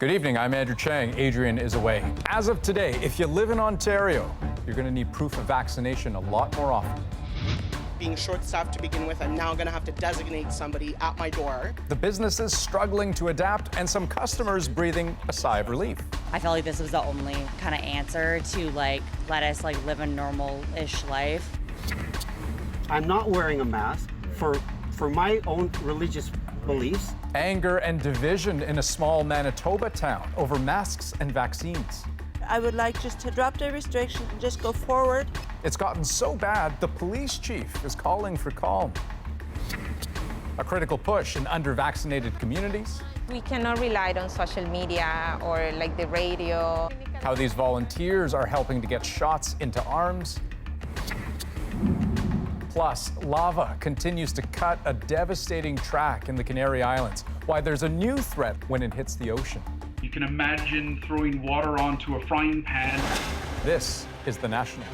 Good evening, I'm Andrew Chang. Adrian is away. As of today, if you live in Ontario, you're going to need proof of vaccination a lot more often. Being short-staffed to begin with, I'm now going to have to designate somebody at my door. The businesses struggling to adapt and some customers breathing a sigh of relief. I felt like this was the only kind of answer to let us live a normal-ish life. I'm not wearing a mask for my own religious beliefs. Anger and division in a small Manitoba town over masks and vaccines. I would like just to drop the restriction and just go forward. It's gotten so bad, the police chief is calling for calm. A critical push in under-vaccinated communities. We cannot rely on social media or the radio. How these volunteers are helping to get shots into arms. Plus, lava continues to cut a devastating track in the Canary Islands. Why there's a new threat when it hits the ocean. You can imagine throwing water onto a frying pan. This is The National.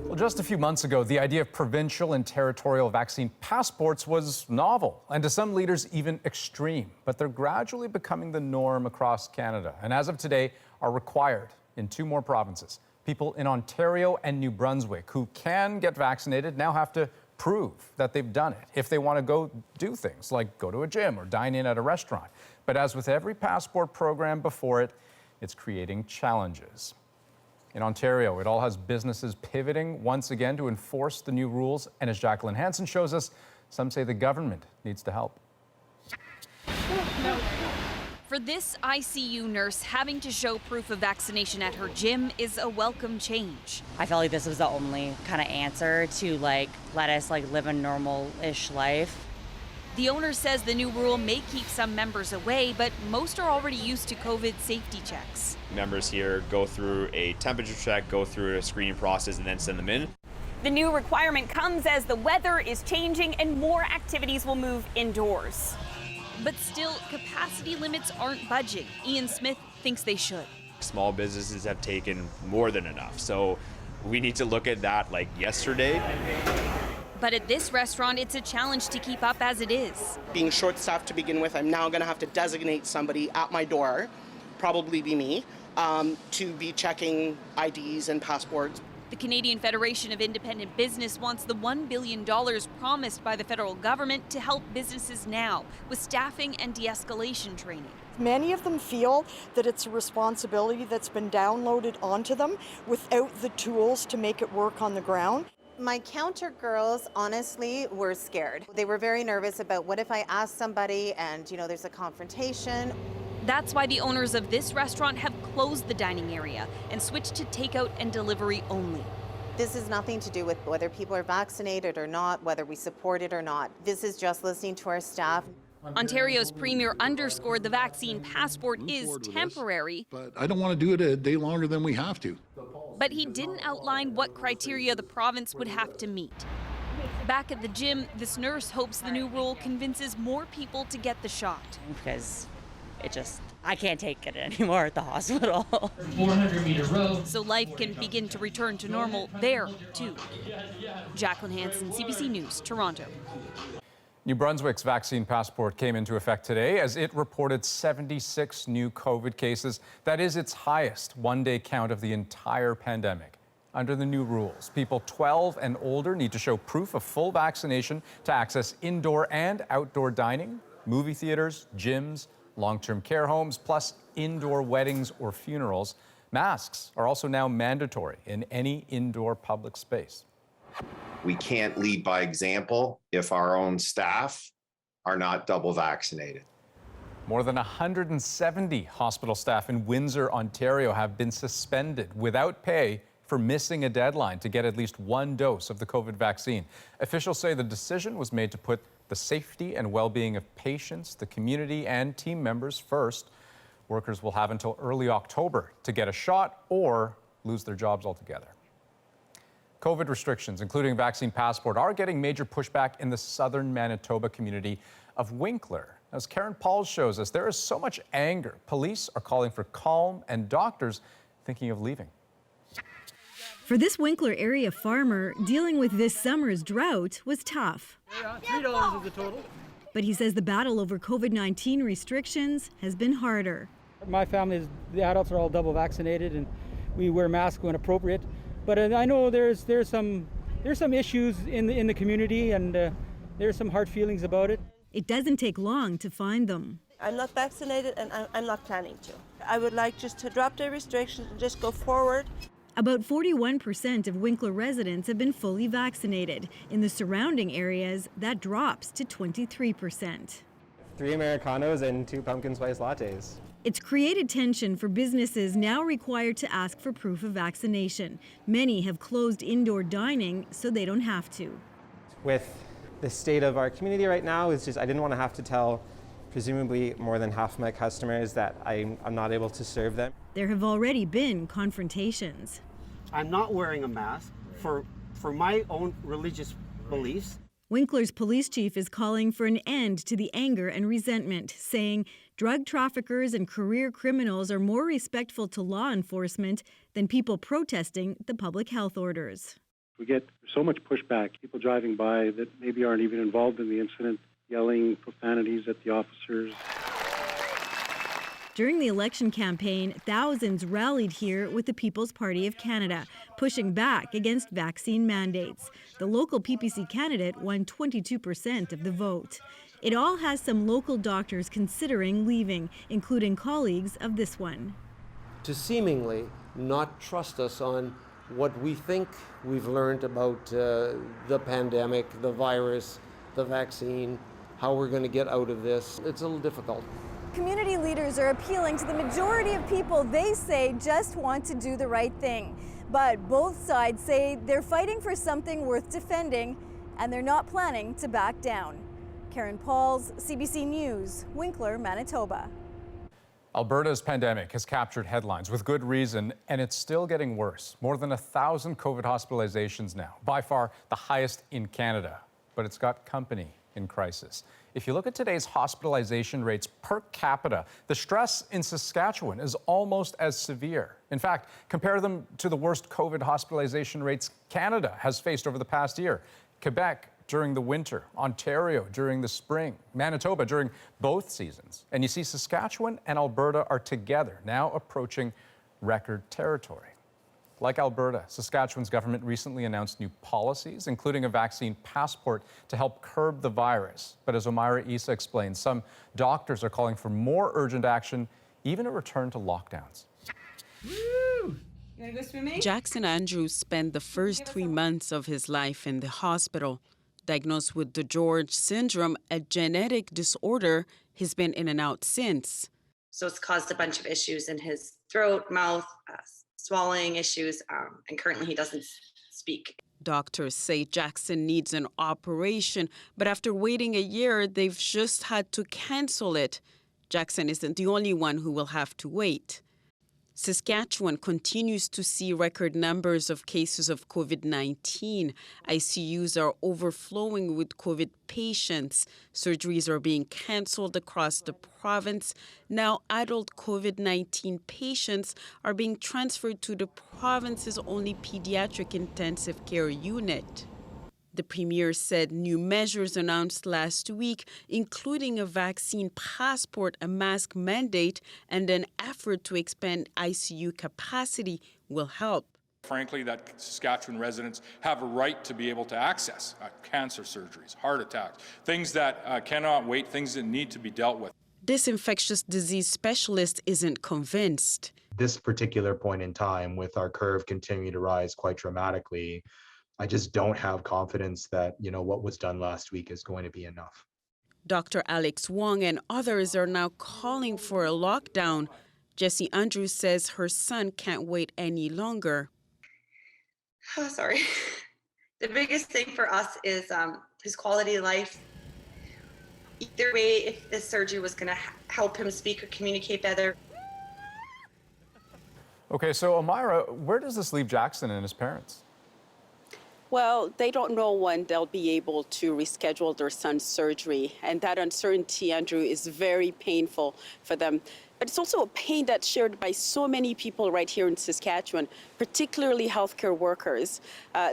Well, just a few months ago, the idea of provincial and territorial vaccine passports was novel, and to some leaders, even extreme. But they're gradually becoming the norm across Canada, and as of today, are required in 2 more provinces. People in Ontario and New Brunswick who can get vaccinated now have to prove that they've done it if they want to go do things like go to a gym or dine in at a restaurant. But as with every passport program before it, it's creating challenges. In Ontario, it all has businesses pivoting once again to enforce the new rules. And as Jacqueline Hansen shows us, some say the government needs to help. For this ICU nurse, having to show proof of vaccination at her gym is a welcome change. I felt like this was the only kind of answer to let us live a normal-ish life. The owner says the new rule may keep some members away, but most are already used to COVID safety checks. Members here go through a temperature check, go through a screening process, and then send them in. The new requirement comes as the weather is changing and more activities will move indoors. But still, capacity limits aren't budging. Ian Smith thinks they should. Small businesses have taken more than enough, so we need to look at that like yesterday. But at this restaurant, it's a challenge to keep up as it is. Being short-staffed to begin with, I'm now going to have to designate somebody at my door, probably be me, to be checking IDs and passports. The Canadian Federation of Independent Business wants the $1 billion promised by the federal government to help businesses now with staffing and de-escalation training. Many of them feel that it's a responsibility that's been downloaded onto them without the tools to make it work on the ground. My counter girls honestly were scared. They were very nervous about what if I ask somebody and there's a confrontation. That's why the owners of this restaurant have closed the dining area and switched to takeout and delivery only. This has nothing to do with whether people are vaccinated or not, whether we support it or not. This is just listening to our staff. Ontario's premier underscored the vaccine passport is temporary. But I don't want to do it a day longer than we have to. But he didn't outline what criteria the province would have to meet. Back at the gym, this nurse hopes the new rule convinces more people to get the shot. Because I can't take it anymore at the hospital. 400-meter row. So life can begin to return to normal there, too. Jacqueline Hansen, CBC News, Toronto. New Brunswick's vaccine passport came into effect today as it reported 76 new COVID cases. That is its highest one-day count of the entire pandemic. Under the new rules, people 12 and older need to show proof of full vaccination to access indoor and outdoor dining, movie theaters, gyms, long-term care homes, plus indoor weddings or funerals. Masks are also now mandatory in any indoor public space. We can't lead by example if our own staff are not double vaccinated. More than 170 hospital staff in Windsor, Ontario have been suspended without pay for missing a deadline to get at least 1 dose of the COVID vaccine. Officials say the decision was made to put the safety and well-being of patients, the community, and team members first. Workers will have until early October to get a shot or lose their jobs altogether. COVID restrictions, including vaccine passport, are getting major pushback in the southern Manitoba community of Winkler. As Karen Pauls shows us, there is so much anger. Police are calling for calm and doctors thinking of leaving. For this Winkler area farmer, dealing with this summer's drought was tough. $3 is the total. But he says the battle over COVID-19 restrictions has been harder. My family, the adults are all double vaccinated and we wear masks when appropriate. But I know there's some issues in the community and there's some hard feelings about it. It doesn't take long to find them. I'm not vaccinated and I'm not planning to. I would like just to drop the restrictions and just go forward. About 41% of Winkler residents have been fully vaccinated. In the surrounding areas, that drops to 23%. 3 Americanos and 2 pumpkin spice lattes. It's created tension for businesses now required to ask for proof of vaccination. Many have closed indoor dining so they don't have to. With the state of our community right now, I didn't want to have to tell presumably more than half my customers that I'm not able to serve them. There have already been confrontations. I'm not wearing a mask for my own religious beliefs. Winkler's police chief is calling for an end to the anger and resentment, saying drug traffickers and career criminals are more respectful to law enforcement than people protesting the public health orders. We get so much pushback, people driving by that maybe aren't even involved in the incident, yelling profanities at the officers. During the election campaign, thousands rallied here with the People's Party of Canada, pushing back against vaccine mandates. The local PPC candidate won 22% of the vote. It all has some local doctors considering leaving, including colleagues of this one. To seemingly not trust us on what we think we've learned about the pandemic, the virus, the vaccine, how we're going to get out of this, it's a little difficult. Community leaders are appealing to the majority of people they say just want to do the right thing. But both sides say they're fighting for something worth defending, and they're not planning to back down. Karen Pauls, CBC News, Winkler, Manitoba. Alberta's pandemic has captured headlines with good reason, and it's still getting worse. More than 1,000 COVID hospitalizations now, by far the highest in Canada. But it's got company in crisis. If you look at today's hospitalization rates per capita, the stress in Saskatchewan is almost as severe. In fact, compare them to the worst COVID hospitalization rates Canada has faced over the past year. Quebec during the winter, Ontario during the spring, Manitoba during both seasons. And you see Saskatchewan and Alberta are together, now approaching record territory. Like Alberta, Saskatchewan's government recently announced new policies, including a vaccine passport to help curb the virus. But as Omaira Issa explains, some doctors are calling for more urgent action, even a return to lockdowns. Woo! You wanna go swimming? Jackson Andrews spent the first 3 months of his life in the hospital. Diagnosed with the George syndrome, a genetic disorder, he's been in and out since. So it's caused a bunch of issues in his throat, mouth, swallowing issues, and currently he doesn't speak. Doctors say Jackson needs an operation, but after waiting a year, they've just had to cancel it. Jackson isn't the only one who will have to wait. Saskatchewan continues to see record numbers of cases of COVID-19. ICUs are overflowing with COVID patients. Surgeries are being canceled across the province. Now, adult COVID-19 patients are being transferred to the province's only pediatric intensive care unit. The premier said new measures announced last week, including a vaccine passport, a mask mandate, and an effort to expand ICU capacity, will help. Frankly, that Saskatchewan residents have a right to be able to access cancer surgeries, heart attacks, things that cannot wait, things that need to be dealt with. This infectious disease specialist isn't convinced. This particular point in time, with our curve continuing to rise quite dramatically, I just don't have confidence that, what was done last week is going to be enough. Dr. Alex Vuong and others are now calling for a lockdown. Jessie Andrews says her son can't wait any longer. Oh, sorry. The biggest thing for us is his quality of life. Either way, if this surgery was going to help him speak or communicate better. Okay, so Omaira, where does this leave Jackson and his parents? Well, they don't know when they'll be able to reschedule their son's surgery. And that uncertainty, Andrew, is very painful for them. But it's also a pain that's shared by so many people right here in Saskatchewan, particularly healthcare workers.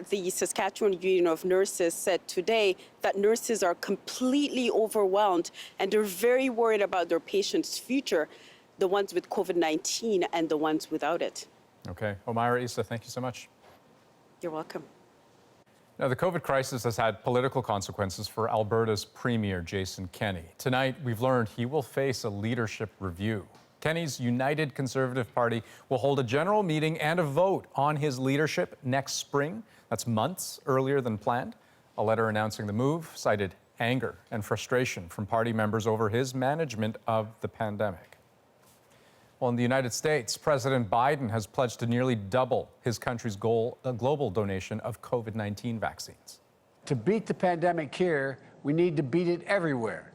The Saskatchewan Union of Nurses said today that nurses are completely overwhelmed and they're very worried about their patients' future, the ones with COVID-19 and the ones without it. Okay. Omaira Issa, thank you so much. You're welcome. Now, the COVID crisis has had political consequences for Alberta's Premier, Jason Kenney. Tonight, we've learned he will face a leadership review. Kenney's United Conservative Party will hold a general meeting and a vote on his leadership next spring. That's months earlier than planned. A letter announcing the move cited anger and frustration from party members over his management of the pandemic. Well, in the United States, President Biden has pledged to nearly double his country's global donation of COVID-19 vaccines. To beat the pandemic here, we need to beat it everywhere.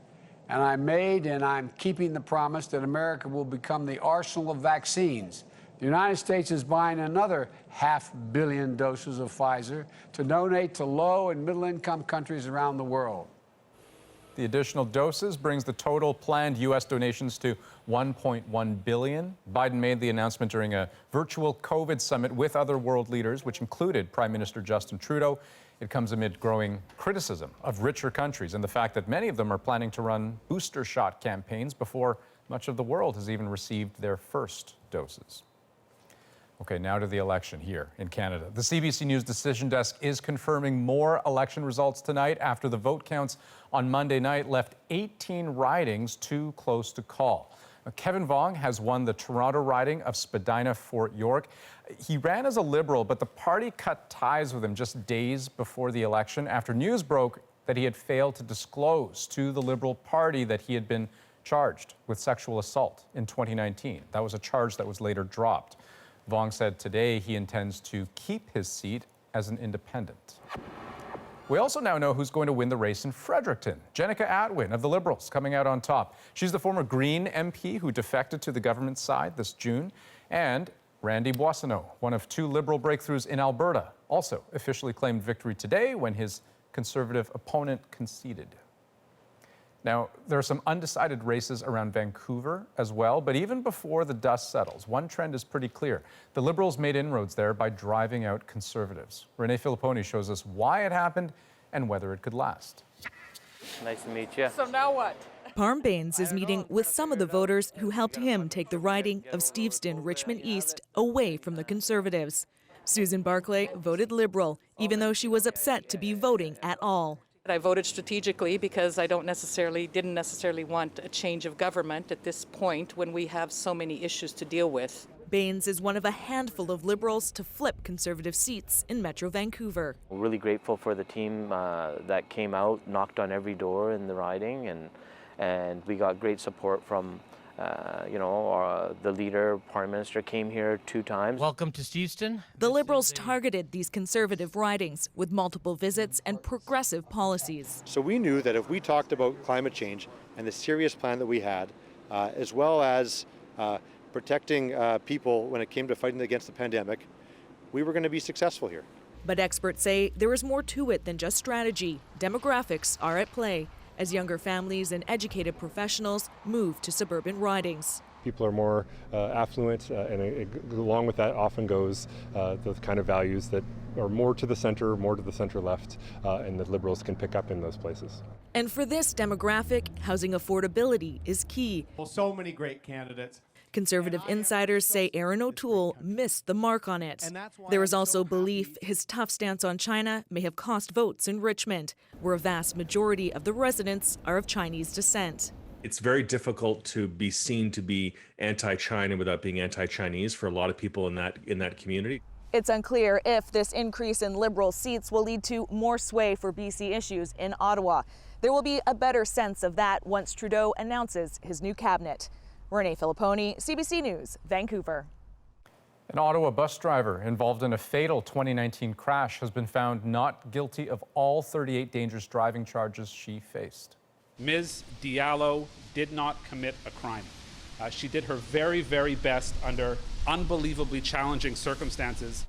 And I'm keeping the promise that America will become the arsenal of vaccines. The United States is buying another 500 million doses of Pfizer to donate to low and middle-income countries around the world. The additional doses brings the total planned U.S. donations to $1.1 billion. Biden made the announcement during a virtual COVID summit with other world leaders, which included Prime Minister Justin Trudeau. It comes amid growing criticism of richer countries and the fact that many of them are planning to run booster shot campaigns before much of the world has even received their first doses. Okay, now to the election here in Canada. The CBC News Decision Desk is confirming more election results tonight after the vote counts on Monday night left 18 ridings too close to call. Kevin Vuong has won the Toronto riding of Spadina-Fort York. He ran as a Liberal, but the party cut ties with him just days before the election after news broke that he had failed to disclose to the Liberal Party that he had been charged with sexual assault in 2019. That was a charge that was later dropped. Vuong said today he intends to keep his seat as an independent. We also now know who's going to win the race in Fredericton. Jenica Atwin of the Liberals coming out on top. She's the former Green MP who defected to the government side this June. And Randy Boissonnault, one of two Liberal breakthroughs in Alberta, also officially claimed victory today when his Conservative opponent conceded. Now, there are some undecided races around Vancouver as well, but even before the dust settles, one trend is pretty clear. The Liberals made inroads there by driving out Conservatives. Renee Filipponi shows us why it happened and whether it could last. Nice to meet you. So now what? Parm Baines is meeting with some of the voters who helped him take the riding of Steveston-Richmond East away from the Conservatives. Susan Barclay voted Liberal, even though she was upset to be voting at all. I voted strategically because I didn't necessarily want a change of government at this point when we have so many issues to deal with. Baines is one of a handful of Liberals to flip Conservative seats in Metro Vancouver. We're really grateful for the team that came out, knocked on every door in the riding, and we got great support from the leader, Prime Minister, came here 2 times. Welcome to Steveston. The Liberals targeted these Conservative ridings with multiple visits and progressive policies. So we knew that if we talked about climate change and the serious plan that we had, as well as protecting people when it came to fighting against the pandemic, we were going to be successful here. But experts say there is more to it than just strategy. Demographics are at play as younger families and educated professionals move to suburban ridings. People are more affluent, and along with that often goes the kind of values that are more to the center left, and that Liberals can pick up in those places. And for this demographic, housing affordability is key. Well, so many great candidates. Conservative insiders say Aaron O'Toole missed the mark on it. There is also belief his tough stance on China may have cost votes in Richmond, where a vast majority of the residents are of Chinese descent. It's very difficult to be seen to be anti-China without being anti-Chinese for a lot of people in that community. It's unclear if this increase in Liberal seats will lead to more sway for BC issues in Ottawa. There will be a better sense of that once Trudeau announces his new cabinet. Renee Filipponi, CBC News, Vancouver. An Ottawa bus driver involved in a fatal 2019 crash has been found not guilty of all 38 dangerous driving charges she faced. Ms. Diallo did not commit a crime. She did her very, very best under unbelievably challenging circumstances.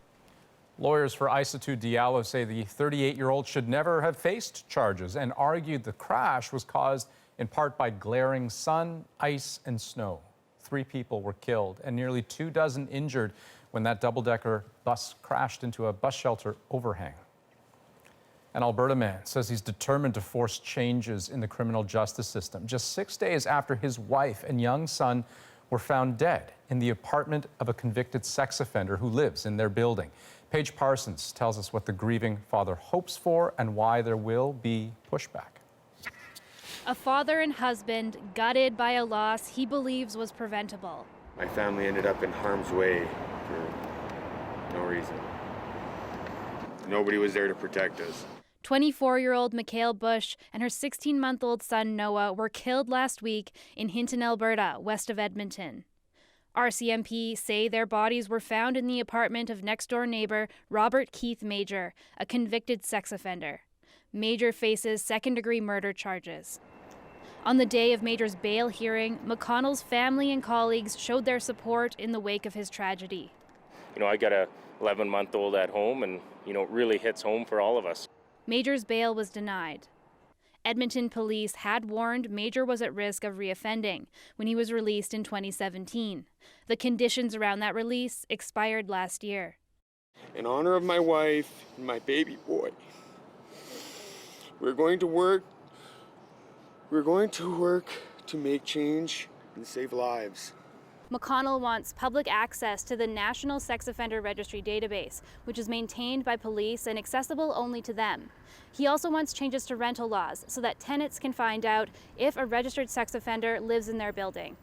Lawyers for Aissatou Diallo say the 38-year-old should never have faced charges and argued the crash was caused in part by glaring sun, ice, and snow. 3 people were killed and nearly 24 injured when that double-decker bus crashed into a bus shelter overhang. An Alberta man says he's determined to force changes in the criminal justice system just 6 days after his wife and young son were found dead in the apartment of a convicted sex offender who lives in their building. Paige Parsons tells us what the grieving father hopes for and why there will be pushback. A father and husband gutted by a loss he believes was preventable. My family ended up in harm's way for no reason. Nobody was there to protect us. 24-year-old Mikhail Bush and her 16-month-old son Noah were killed last week in Hinton, Alberta, west of Edmonton. RCMP say their bodies were found in the apartment of next-door neighbor Robert Keith Major, a convicted sex offender. Major faces second-degree murder charges. On the day of Major's bail hearing, McConnell's family and colleagues showed their support in the wake of his tragedy. You know, I got a 11-month-old at home, and, you know, it really hits home for all of us. Major's bail was denied. Edmonton police had warned Major was at risk of reoffending when he was released in 2017. The conditions around that release expired last year. In honor of my wife and my baby boy, we're going to work to make change and save lives. McConnell wants public access to the National Sex Offender Registry database, which is maintained by police and accessible only to them. He also wants changes to rental laws so that tenants can find out if a registered sex offender lives in their building.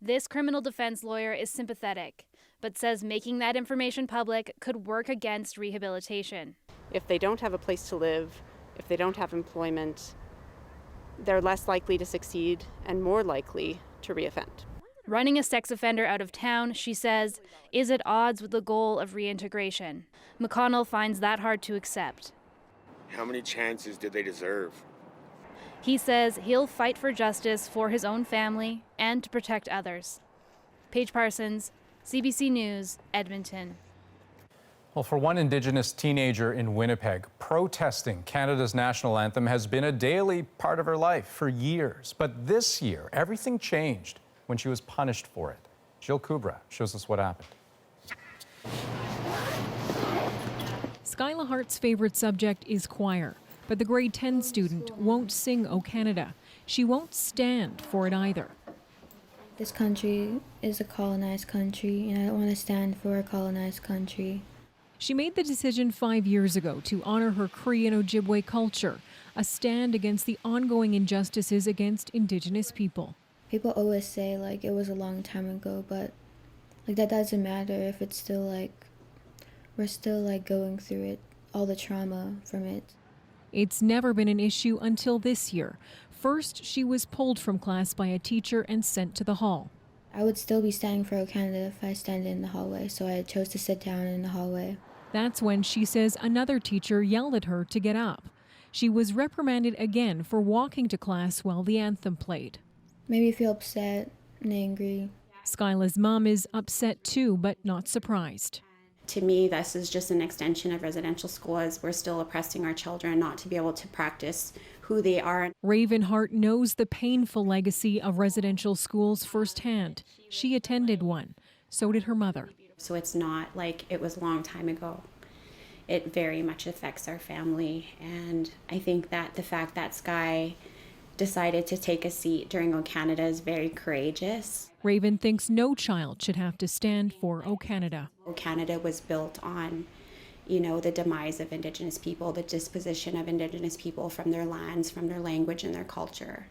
This criminal defense lawyer is sympathetic, but says making that information public could work against rehabilitation. If they don't have a place to live, if they don't have employment, they're less likely to succeed and more likely to reoffend. Running a sex offender out of town, she says, is at odds with the goal of reintegration. McConnell finds that hard to accept. How many chances did they deserve? He says he'll fight for justice for his own family and to protect others. Paige Parsons, CBC News, Edmonton. Well, for one Indigenous teenager in Winnipeg, protesting Canada's national anthem has been a daily part of her life for years. But this year, everything changed when she was punished for it. Jill Kubra shows us what happened. Skyla Hart's favorite subject is choir, but the grade 10 student won't sing O Canada. She won't stand for it either. This country is a colonized country, and I don't want to stand for a colonized country. She made the decision 5 years ago to honor her Cree and Ojibwe culture, a stand against the ongoing injustices against Indigenous people. People always say, like, it was a long time ago, but, like, that doesn't matter if it's still, like, we're still, like, going through it, all the trauma from it. It's never been an issue until this year. First, she was pulled from class by a teacher and sent to the hall. I would still be standing for O Canada if I stand in the hallway, so I chose to sit down in the hallway. That's when she says another teacher yelled at her to get up. She was reprimanded again for walking to class while the anthem played. Made me feel upset and angry. Skyla's mom is upset too, but not surprised. To me, this is just an extension of residential school, as we're still oppressing our children not to be able to practice who they are. Raven Hart knows the painful legacy of residential schools firsthand. She attended one. So did her mother. So it's not like it was a long time ago. It very much affects our family. And I think that the fact that Sky decided to take a seat during O Canada is very courageous. Raven thinks no child should have to stand for O Canada. O Canada was built on, you know, the demise of Indigenous people, the disposition of Indigenous people from their lands, from their language and their culture.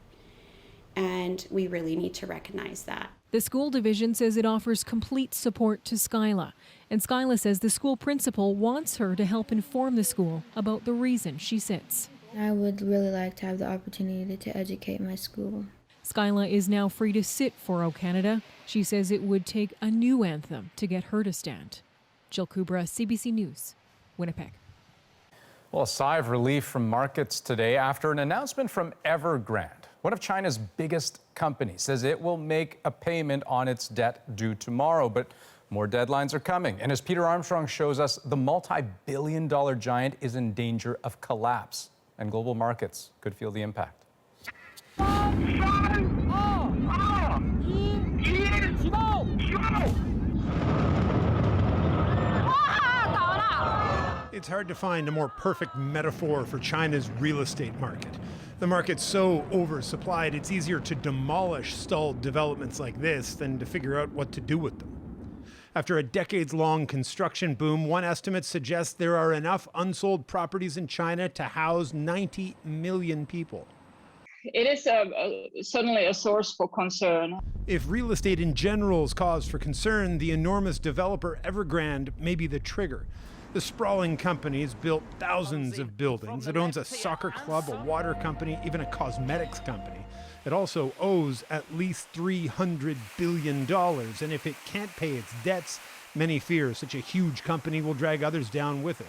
And we really need to recognize that. The school division says it offers complete support to Skyla. And Skyla says the school principal wants her to help inform the school about the reason she sits. I would really like to have the opportunity to educate my school. Skyla is now free to sit for O Canada. She says it would take a new anthem to get her to stand. Jill Kubra, CBC News, Winnipeg. Well, a sigh of relief from markets today after an announcement from Evergrande. One of China's biggest companies says it will make a payment on its debt due tomorrow. But More deadlines are coming. And as Peter Armstrong shows us, the multi-billion-dollar giant is in danger of collapse. And global markets could feel the impact. It's hard to find a more perfect metaphor for China's real estate market. The market's so oversupplied, it's easier to demolish stalled developments like this than to figure out what to do with them. After a decades-long construction boom, one estimate suggests there are enough unsold properties in China to house 90 million people. It is certainly a source for concern. If real estate in general is cause for concern, the enormous developer Evergrande may be the trigger. The sprawling company has built thousands of buildings. It owns a soccer club, a water company, even a cosmetics company. It also owes at least $300 billion, and if it can't pay its debts, many fear such a huge company will drag others down with it.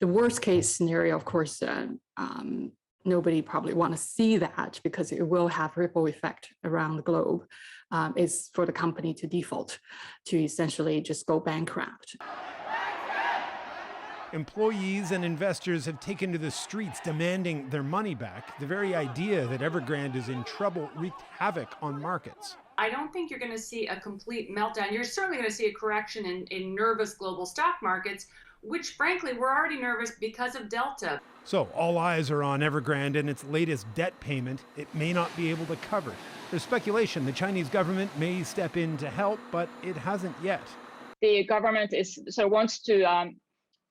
The worst case scenario, of course, nobody probably want to see that because it will have ripple effect around the globe, is for the company to default, to essentially just go bankrupt. Employees and investors have taken to the streets demanding their money back. The very idea that Evergrande is in trouble wreaked havoc on markets. I don't think you're going to see a complete meltdown. You're certainly going to see a correction in nervous global stock markets, which frankly, we're already nervous because of Delta. So all eyes are on Evergrande and its latest debt payment it may not be able to cover. There's speculation the Chinese government may step in to help, but it hasn't yet. The government wants to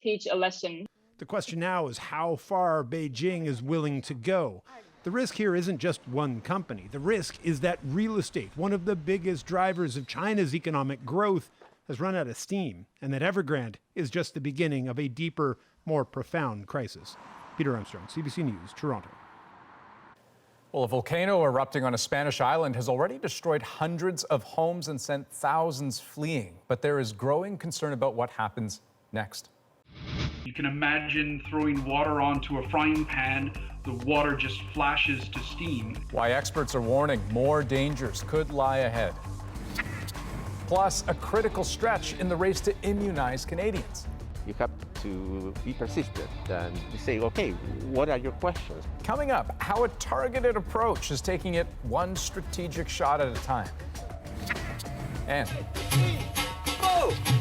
teach a lesson. The question now is how far Beijing is willing to go. The risk here isn't just one company. The risk is that real estate, one of the biggest drivers of China's economic growth, has run out of steam, and that Evergrande is just the beginning of a deeper, more profound crisis. Peter Armstrong, CBC News, Toronto. Well, a volcano erupting on a Spanish island has already destroyed hundreds of homes and sent thousands fleeing. But there is growing concern about what happens next. You can imagine throwing water onto a frying pan, the water just flashes to steam. Why experts are warning more dangers could lie ahead. Plus, a critical stretch in the race to immunize Canadians. You have to be persistent and say, okay, what are your questions? Coming up, how a targeted approach is taking it one strategic shot at a time. And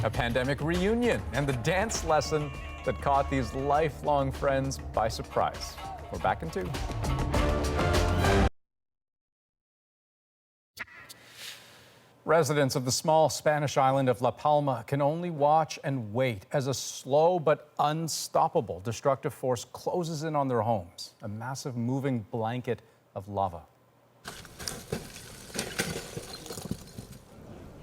a pandemic reunion and the dance lesson that caught these lifelong friends by surprise. We're back in 2. Residents of the small Spanish island of La Palma can only watch and wait as a slow but unstoppable destructive force closes in on their homes, a massive moving blanket of lava.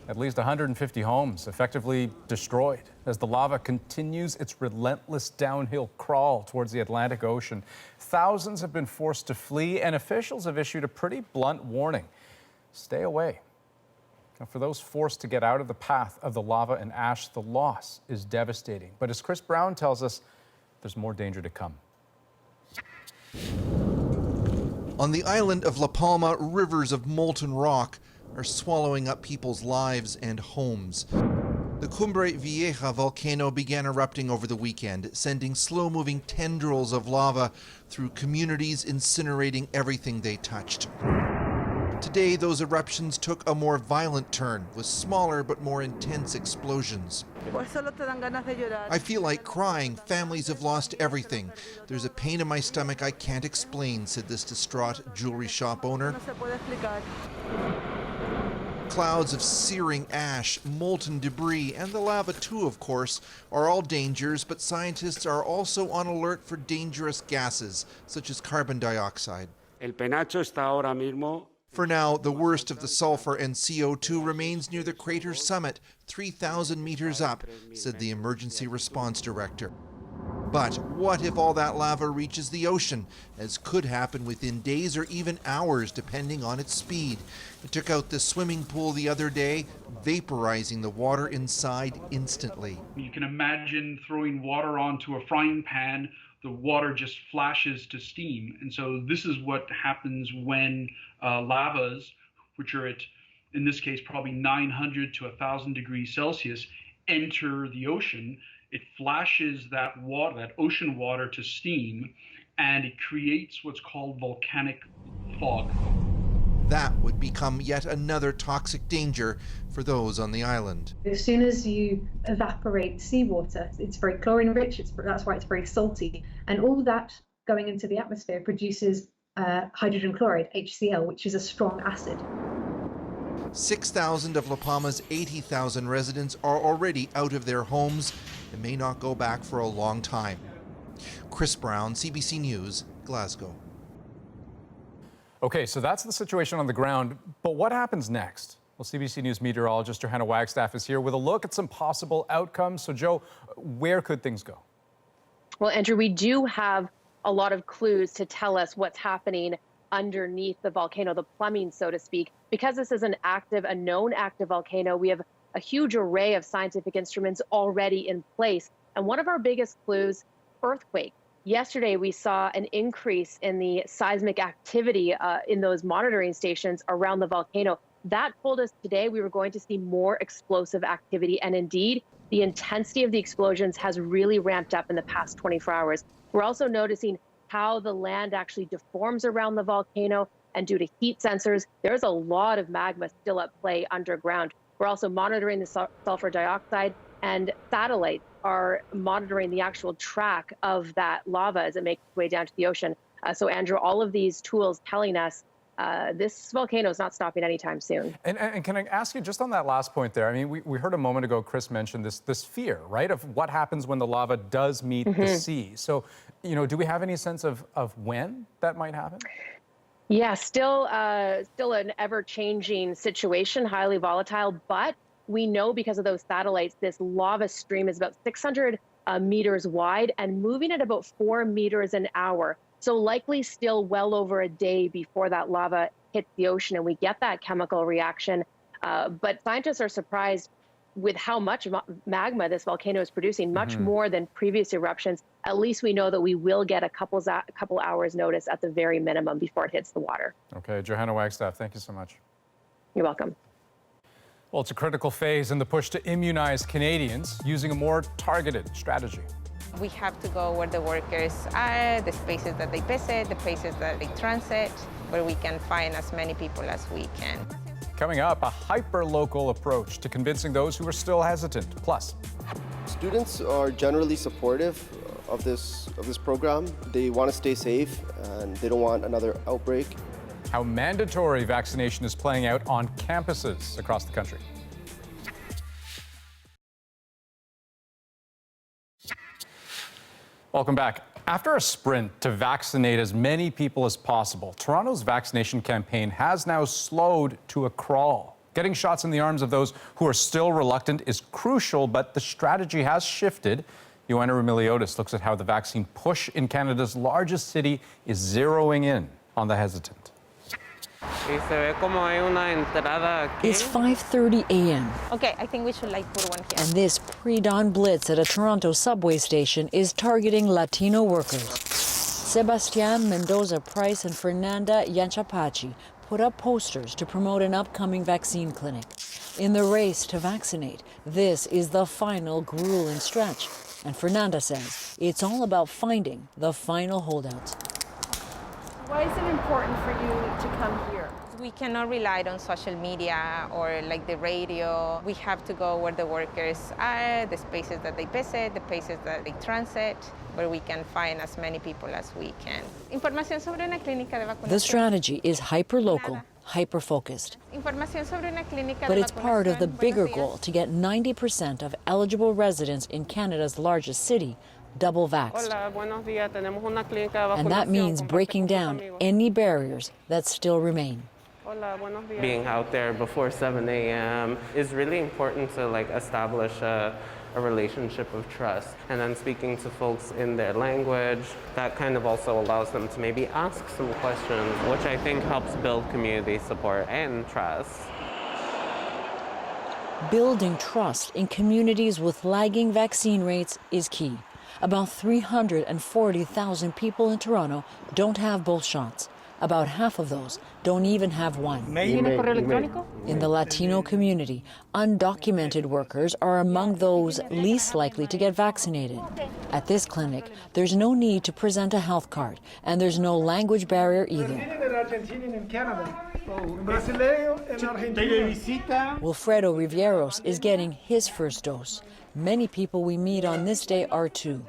At least 150 homes effectively destroyed as the lava continues its relentless downhill crawl towards the Atlantic Ocean. Thousands have been forced to flee, and officials have issued a pretty blunt warning. Stay away. Now, for those forced to get out of the path of the lava and ash, the loss is devastating. But as Chris Brown tells us, there's more danger to come. On the island of La Palma, rivers of molten rock are swallowing up people's lives and homes. The Cumbre Vieja volcano began erupting over the weekend, sending slow-moving tendrils of lava through communities, incinerating everything they touched. Today, those eruptions took a more violent turn, with smaller but more intense explosions. I feel like crying. Families have lost everything. There's a pain in my stomach I can't explain, said this distraught jewelry shop owner. Clouds of searing ash, molten debris, and the lava too, of course, are all dangers, but scientists are also on alert for dangerous gases, such as carbon dioxide. For now, the worst of the sulfur and CO2 remains near the crater's summit, 3,000 meters up, said the emergency response director. But what if all that lava reaches the ocean, as could happen within days or even hours, depending on its speed? It took out the swimming pool the other day, vaporizing the water inside instantly. You can imagine throwing water onto a frying pan, the water just flashes to steam. And so this is what happens when lavas, which are at in this case probably 900 to 1,000 degrees Celsius, enter the ocean, it flashes that water, that ocean water, to steam, and it creates what's called volcanic fog. That would become yet another toxic danger for those on the island. As soon as you evaporate seawater, it's very chlorine rich, that's why it's very salty. And all that going into the atmosphere produces hydrogen chloride, HCl, which is a strong acid. 6,000 of La Palma's 80,000 residents are already out of their homes and may not go back for a long time. Chris Brown, CBC News, Glasgow. Okay, so that's the situation on the ground, but what happens next? Well, CBC News meteorologist Johanna Wagstaff is here with a look at some possible outcomes. So, Jo, where could things go? Well, Andrew, we do have a lot of clues to tell us what's happening underneath the volcano, the plumbing, so to speak. Because this is a known active volcano, we have a huge array of scientific instruments already in place. And one of our biggest clues, earthquake. Yesterday, we saw an increase in the seismic activity in those monitoring stations around the volcano. That told us today we were going to see more explosive activity. And indeed, the intensity of the explosions has really ramped up in the past 24 hours. We're also noticing how the land actually deforms around the volcano. And due to heat sensors, there's a lot of magma still at play underground. We're also monitoring the sulfur dioxide, and satellites are monitoring the actual track of that lava as it makes its way down to the ocean. So, Andrew, all of these tools telling us this volcano is not stopping anytime soon. And can I ask you just on that last point there? I mean, we heard a moment ago Chris mentioned this fear, right, of what happens when the lava does meet the sea. So, you know, do we have any sense of when that might happen? Yeah, still an ever-changing situation, highly volatile, but we know because of those satellites, this lava stream is about 600 meters wide and moving at about 4 meters an hour. So likely still well over a day before that lava hits the ocean and we get that chemical reaction. But scientists are surprised with how much magma this volcano is producing, much more than previous eruptions. At least we know that we will get a couple hours notice at the very minimum before it hits the water. Okay, Johanna Wagstaff, thank you so much. You're welcome. Well, it's a critical phase in the push to immunize Canadians using a more targeted strategy. We have to go where the workers are, the spaces that they visit, the places that they transit, where we can find as many people as we can. Coming up, a hyper-local approach to convincing those who are still hesitant. Plus, students are generally supportive of this program. They want to stay safe and they don't want another outbreak. How mandatory vaccination is playing out on campuses across the country. Welcome back. After a sprint to vaccinate as many people as possible, Toronto's vaccination campaign has now slowed to a crawl. Getting shots in the arms of those who are still reluctant is crucial, but the strategy has shifted. Joanna Remiliotis looks at how the vaccine push in Canada's largest city is zeroing in on the hesitant. It's 5:30 a.m. Okay, I think we should put one here. and this pre-dawn blitz at a Toronto subway station is targeting Latino workers. Sebastian Mendoza Price and Fernanda Yanchapachi put up posters to promote an upcoming vaccine clinic. In the race to vaccinate, this is the final grueling stretch. And Fernanda says it's all about finding the final holdouts. Why is it important for you to come here? We cannot rely on social media or the radio. We have to go where the workers are, the spaces that they visit, the places that they transit, where we can find as many people as we can. Información sobre una clínica de vacunación. The strategy is hyper-local, hyper-focused. Información sobre una clínica de But it's part of the vacunación. bigger Buenos días. goal to get 90% of eligible residents in Canada's largest city double vaxxed. Hola, buenos días. Tenemos una clínica de And that vacunación. means Comparte breaking con tus down amigos. any barriers that still remain. Hola, buenos días. Being out there before 7 a.m. is really important to establish a relationship of trust. And then speaking to folks in their language, that kind of also allows them to maybe ask some questions, which I think helps build community support and trust. Building trust in communities with lagging vaccine rates is key. About 340,000 people in Toronto don't have both shots. About half of those don't even have one. In the Latino community, undocumented workers are among those least likely to get vaccinated. At this clinic, there's no need to present a health card, and there's no language barrier either. Wilfredo Rivieros is getting his first dose. Many people we meet on this day are too.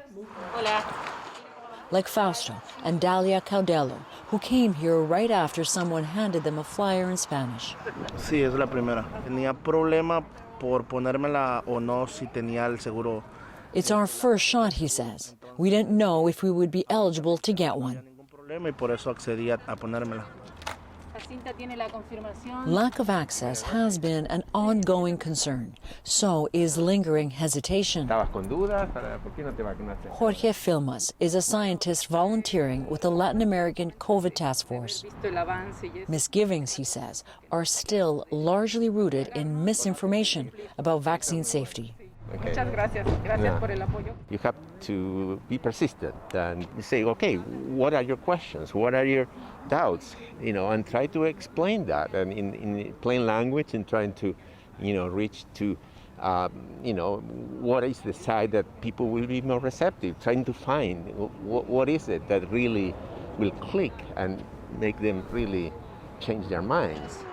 Like Fausto and Dalia Caudelo, who came here right after someone handed them a flyer in Spanish. Sí, es la primera. Tenía problema por ponérmela o no si tenía el seguro. It's our first shot, he says. We didn't know if we would be eligible to get one. Problema y por eso accedí a ponérmela. Lack of access has been an ongoing concern. So is lingering hesitation. Jorge Filmas is a scientist volunteering with the Latin American COVID Task Force. Misgivings, he says, are still largely rooted in misinformation about vaccine safety. Okay. You have to be persistent and say, okay, what are your questions? What are your doubts? And try to explain that and in plain language and trying to, reach to, what is the side that people will be more receptive, trying to find what is it that really will click and make them really change their minds.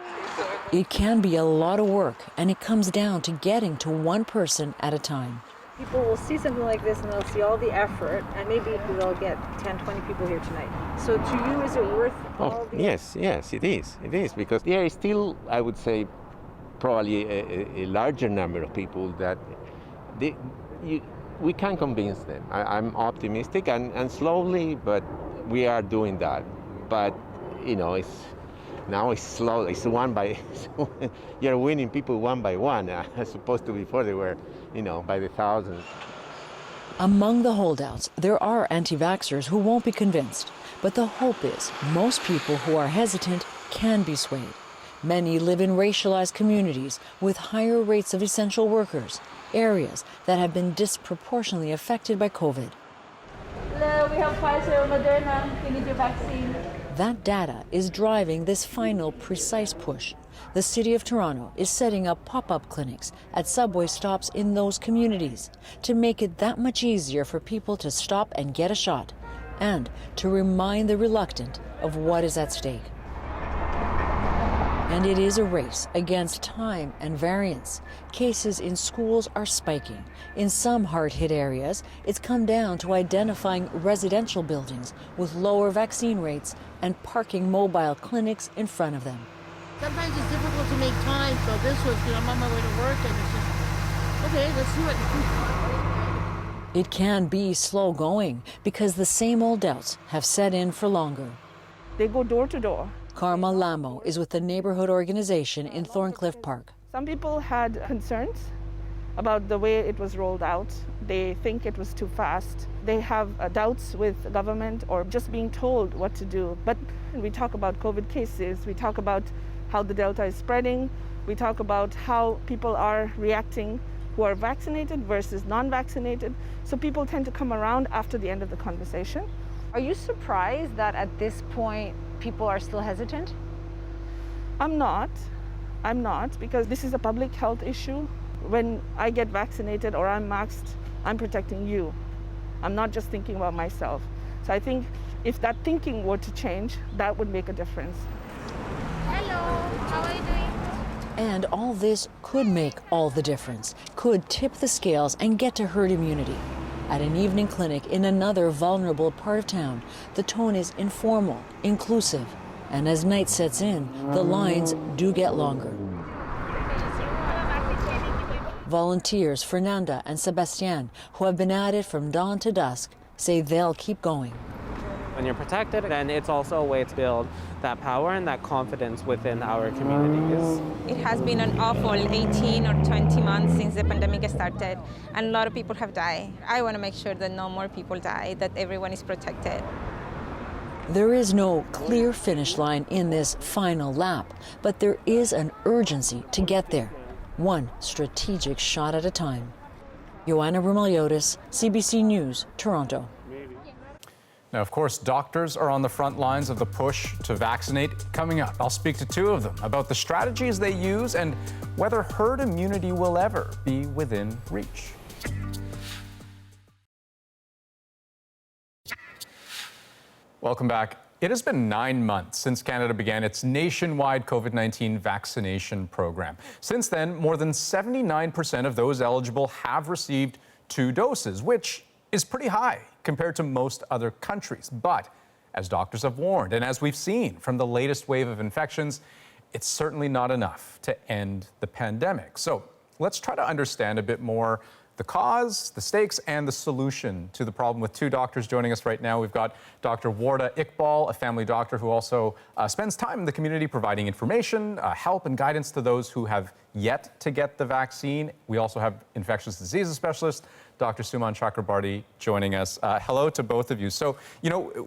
It can be a lot of work, and it comes down to getting to one person at a time. People will see something like this and they'll see all the effort, and maybe they'll get 10, 20 people here tonight. So to you, is it worth all the... Yes, it is. It is, because there is still, I would say, probably a larger number of people that we can convince them. I'm optimistic, and slowly, but we are doing that. But, now it's slow. It's one by. You're winning people one by one, as opposed to before they were, by the thousands. Among the holdouts, there are anti-vaxxers who won't be convinced. But the hope is most people who are hesitant can be swayed. Many live in racialized communities with higher rates of essential workers, areas that have been disproportionately affected by COVID. Hello, we have Pfizer, Moderna. We need your vaccine. That data is driving this final precise push. The City of Toronto is setting up pop-up clinics at subway stops in those communities to make it that much easier for people to stop and get a shot, and to remind the reluctant of what is at stake. And it is a race against time and variance. Cases in schools are spiking. In some hard-hit areas, it's come down to identifying residential buildings with lower vaccine rates and parking mobile clinics in front of them. Sometimes it's difficult to make time, so this was, I'm on my way to work, and it's just, okay, let's do it. It can be slow going because the same old doubts have set in for longer. They go door to door. Karma Lamo is with the neighborhood organization in Thorncliffe Park. Some people had concerns about the way it was rolled out. They think it was too fast. They have doubts with government or just being told what to do. But we talk about COVID cases, we talk about how the Delta is spreading, we talk about how people are reacting who are vaccinated versus non-vaccinated. So people tend to come around after the end of the conversation. Are you surprised that at this point people are still hesitant? I'm not, because this is a public health issue. When I get vaccinated or I'm maxed, I'm protecting you. I'm not just thinking about myself. So I think if that thinking were to change, that would make a difference. Hello, how are you doing? And all this could make all the difference, could tip the scales and get to herd immunity. At an evening clinic in another vulnerable part of town, the tone is informal, inclusive, and as night sets in, the lines do get longer. Volunteers Fernanda and Sebastian, who have been at it from dawn to dusk, say they'll keep going. When you're protected, then it's also a way to build that power and that confidence within our communities. It has been an awful 18 or 20 months since the pandemic started, and a lot of people have died. I want to make sure that no more people die, that everyone is protected. There is no clear finish line in this final lap, but there is an urgency to get there, one strategic shot at a time. Joanna Brumaliotis, CBC News, Toronto. Now, of course, doctors are on the front lines of the push to vaccinate. Coming up, I'll speak to two of them about the strategies they use and whether herd immunity will ever be within reach. Welcome back. It has been 9 months since Canada began its nationwide COVID-19 vaccination program. Since then, more than 79% of those eligible have received 2 doses, which is pretty high compared to most other countries. But as doctors have warned, and as we've seen from the latest wave of infections, it's certainly not enough to end the pandemic. So let's try to understand a bit more the cause, the stakes, and the solution to the problem with 2 doctors joining us right now. We've got Dr. Warda Iqbal, a family doctor who also spends time in the community providing information, help, and guidance to those who have yet to get the vaccine. We also have infectious diseases specialist, Dr. Suman Chakrabarty, joining us. Hello to both of you. So,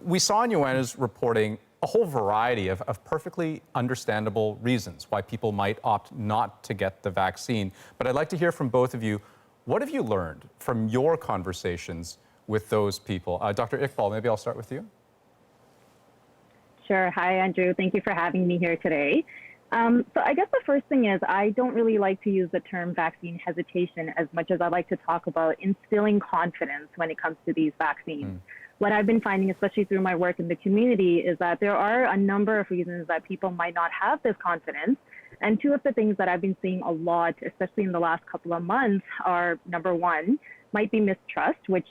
we saw in Joanna's reporting a whole variety of perfectly understandable reasons why people might opt not to get the vaccine. But I'd like to hear from both of you. What have you learned from your conversations with those people? Dr. Iqbal, maybe I'll start with you. Sure. Hi, Andrew. Thank you for having me here today. So I guess the first thing is I don't really like to use the term vaccine hesitation as much as I like to talk about instilling confidence when it comes to these vaccines. What I've been finding, especially through my work in the community, is that there are a number of reasons that people might not have this confidence. And 2 of the things that I've been seeing a lot, especially in the last couple of months, are number 1, might be mistrust, which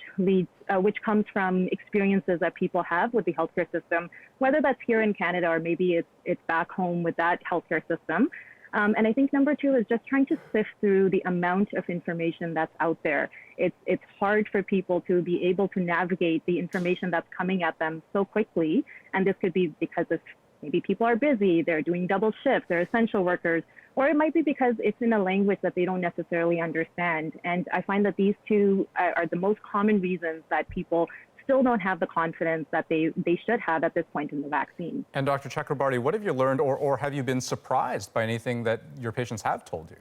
comes from experiences that people have with the healthcare system, whether that's here in Canada or maybe it's back home with that healthcare system. And I think number 2 is just trying to sift through the amount of information that's out there. It's hard for people to be able to navigate the information that's coming at them so quickly. And this could be because of maybe people are busy, they're doing double shifts, they're essential workers, or it might be because it's in a language that they don't necessarily understand. And I find that these 2 are the most common reasons that people still don't have the confidence that they should have at this point in the vaccine. And Dr. Chakrabarty, what have you learned or have you been surprised by anything that your patients have told you?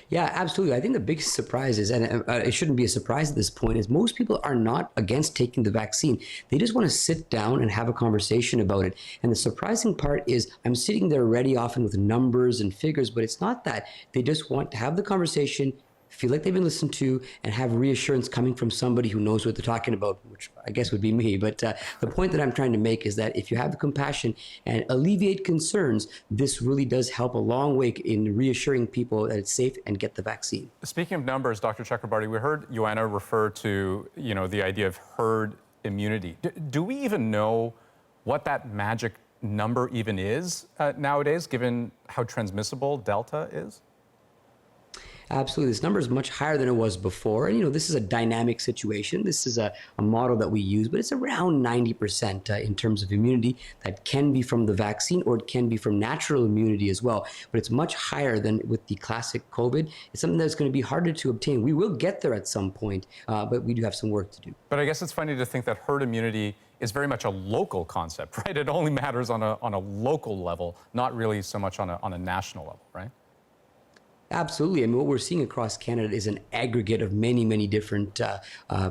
Yeah, absolutely. I think the biggest surprise is, and it shouldn't be a surprise at this point, is most people are not against taking the vaccine. They just want to sit down and have a conversation about it. And the surprising part is I'm sitting there ready often with numbers and figures, but it's not that. They just want to have the conversation, feel like they've been listened to, and have reassurance coming from somebody who knows what they're talking about, which I guess would be me. But the point that I'm trying to make is that if you have the compassion and alleviate concerns, this really does help a long way in reassuring people that it's safe and get the vaccine. Speaking of numbers, Dr. Chakrabarty, we heard Joanna refer to, the idea of herd immunity. Do we even know what that magic number even is nowadays, given how transmissible Delta is? Absolutely. This number is much higher than it was before. And, this is a dynamic situation. This is a model that we use, but it's around 90% in terms of immunity that can be from the vaccine or it can be from natural immunity as well. But it's much higher than with the classic COVID. It's something that's going to be harder to obtain. We will get there at some point, but we do have some work to do. But I guess it's funny to think that herd immunity is very much a local concept, right? It only matters on a local level, not really so much on a national level, right? Absolutely. I mean, what we're seeing across Canada is an aggregate of many, many different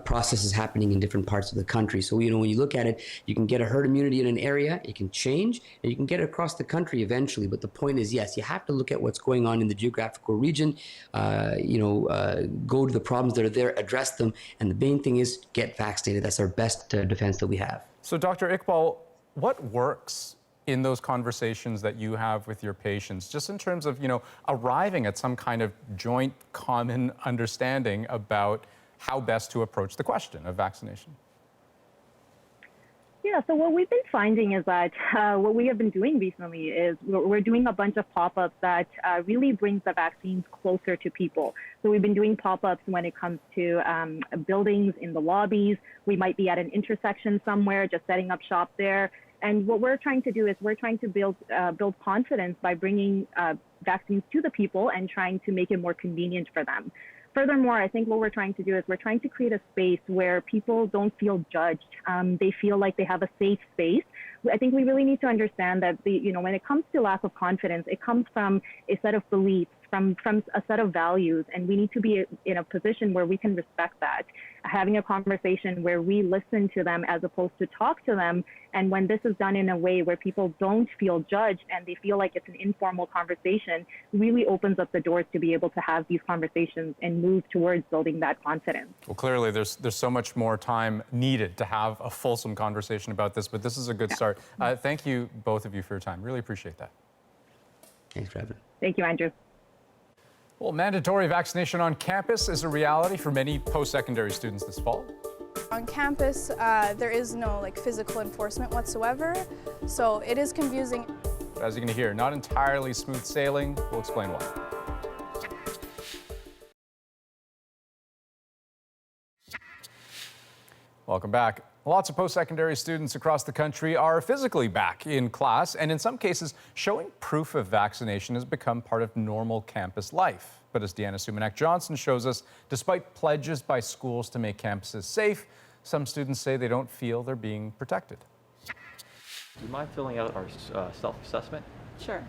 processes happening in different parts of the country. So, when you look at it, you can get a herd immunity in an area, it can change, and you can get it across the country eventually. But the point is, yes, you have to look at what's going on in the geographical region, go to the problems that are there, address them. And the main thing is get vaccinated. That's our best defense that we have. So, Dr. Iqbal, what works in those conversations that you have with your patients, just in terms of, arriving at some kind of joint common understanding about how best to approach the question of vaccination? Yeah, so what we've been finding is that what we have been doing recently is we're doing a bunch of pop-ups that really brings the vaccines closer to people. So we've been doing pop-ups when it comes to buildings in the lobbies. We might be at an intersection somewhere, just setting up shop there. And what we're trying to do is we're trying to build confidence by bringing vaccines to the people and trying to make it more convenient for them. Furthermore, I think what we're trying to do is we're trying to create a space where people don't feel judged. They feel like they have a safe space. I think we really need to understand that when it comes to lack of confidence, it comes from a set of beliefs from a set of values, and we need to be in a position where we can respect that, having a conversation where we listen to them as opposed to talk to them. And when this is done in a way where people don't feel judged and they feel like it's an informal conversation, really opens up the doors to be able to have these conversations and move towards building that confidence. Well, clearly there's so much more time needed to have a fulsome conversation about this, but this is a good start. Thank you, both of you, for your time. Really appreciate that. Thanks, Trevor. Thank you, Andrew. Well, mandatory vaccination on campus is a reality for many post-secondary students this fall. On campus, there is no physical enforcement whatsoever, so it is confusing. As you're going to hear, not entirely smooth sailing. We'll explain why. Welcome back. Lots of post-secondary students across the country are physically back in class, and in some cases, showing proof of vaccination has become part of normal campus life. But as Deanna Sumanak-Johnson shows us, despite pledges by schools to make campuses safe, some students say they don't feel they're being protected. Do you mind filling out our self-assessment? Sure.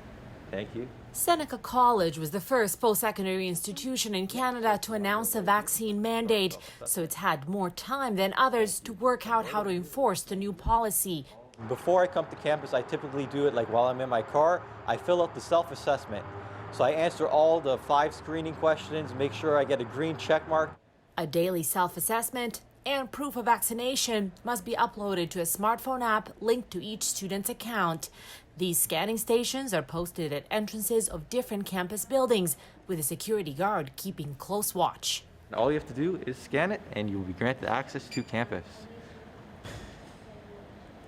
Thank you. Seneca College was the first post-secondary institution in Canada to announce a vaccine mandate, so it's had more time than others to work out how to enforce the new policy. Before I come to campus, I typically do it while I'm in my car. I fill out the self-assessment. So I answer all the 5 screening questions, make sure I get a green check mark. A daily self-assessment and proof of vaccination must be uploaded to a smartphone app linked to each student's account. These scanning stations are posted at entrances of different campus buildings, with a security guard keeping close watch. All you have to do is scan it and you'll be granted access to campus.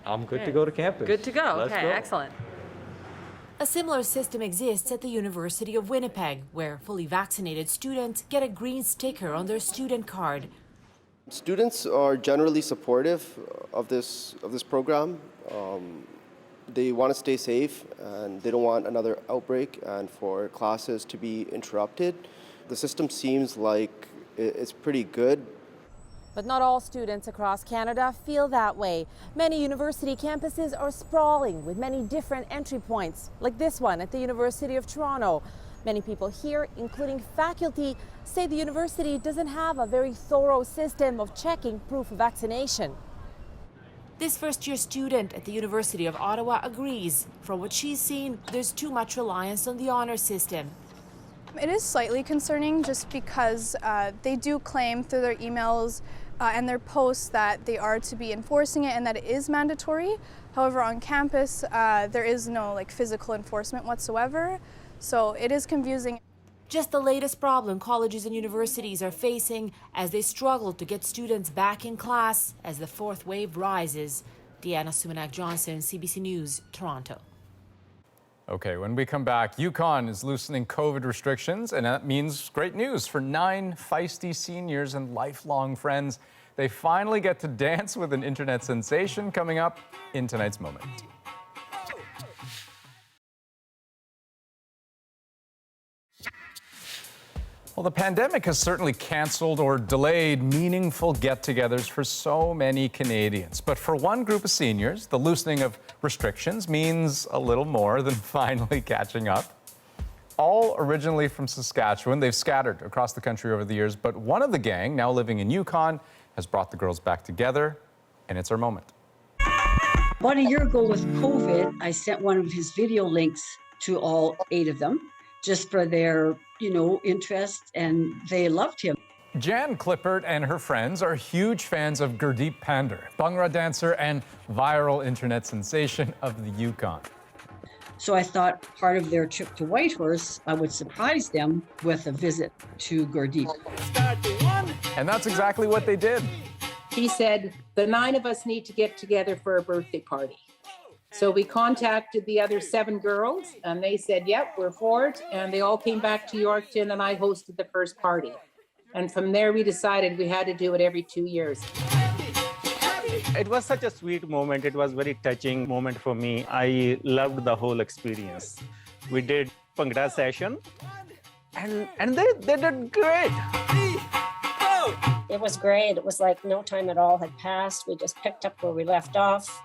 I'm good to go to campus. Good to go. Let's Okay, go. Excellent. A similar system exists at the University of Winnipeg, where fully vaccinated students get a green sticker on their student card. Students are generally supportive of this program. They want to stay safe and they don't want another outbreak and for classes to be interrupted. The system seems like it's pretty good. But not all students across Canada feel that way. Many university campuses are sprawling with many different entry points, like this one at the University of Toronto. Many people here, including faculty, say the university doesn't have a very thorough system of checking proof of vaccination. This first-year student at the University of Ottawa agrees. From what she's seen, there's too much reliance on the honor system. It is slightly concerning just because they do claim through their emails and their posts that they are to be enforcing it and that it is mandatory. However, on campus, there is no physical enforcement whatsoever, so it is confusing. Just the latest problem colleges and universities are facing as they struggle to get students back in class as the fourth wave rises. Deanna Sumanak-Johnson, CBC News, Toronto. Okay, when we come back, Yukon is loosening COVID restrictions, and that means great news for 9 feisty seniors and lifelong friends. They finally get to dance with an internet sensation coming up in tonight's Moment. Well, the pandemic has certainly canceled or delayed meaningful get-togethers for so many Canadians. But for one group of seniors, the loosening of restrictions means a little more than finally catching up. All originally from Saskatchewan, they've scattered across the country over the years, but one of the gang, now living in Yukon, has brought the girls back together, and it's our moment. About a year ago with COVID, I sent one of his video links to all 8 of them, just for their, interest, and they loved him. Jan Clippert and her friends are huge fans of Gurdeep Pandher, Bhangra dancer and viral internet sensation of the Yukon. So I thought part of their trip to Whitehorse, I would surprise them with a visit to Gurdeep. And that's exactly what they did. He said, the 9 of us need to get together for a birthday party. So we contacted the other 7 girls and they said, yep, we're for it. And they all came back to Yorkton and I hosted the first party. And from there, we decided we had to do it every 2 years. It was such a sweet moment. It was a very touching moment for me. I loved the whole experience. We did Bhangra session and they did great. It was great. It was like no time at all had passed. We just picked up where we left off.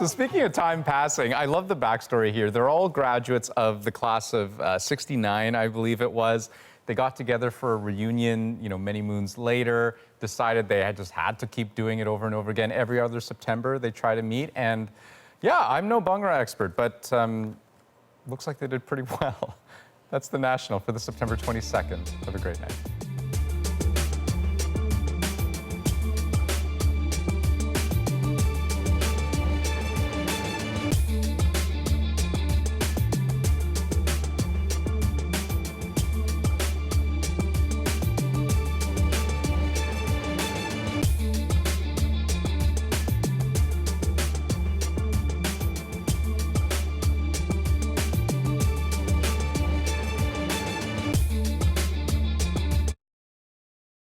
So speaking of time passing, I love the backstory here. They're all graduates of the class of 69, I believe it was. They got together for a reunion, many moons later, decided they just had to keep doing it over and over again. Every other September, they try to meet. And yeah, I'm no Bhangra expert, but looks like they did pretty well. That's the National for the September 22nd. Have a great night.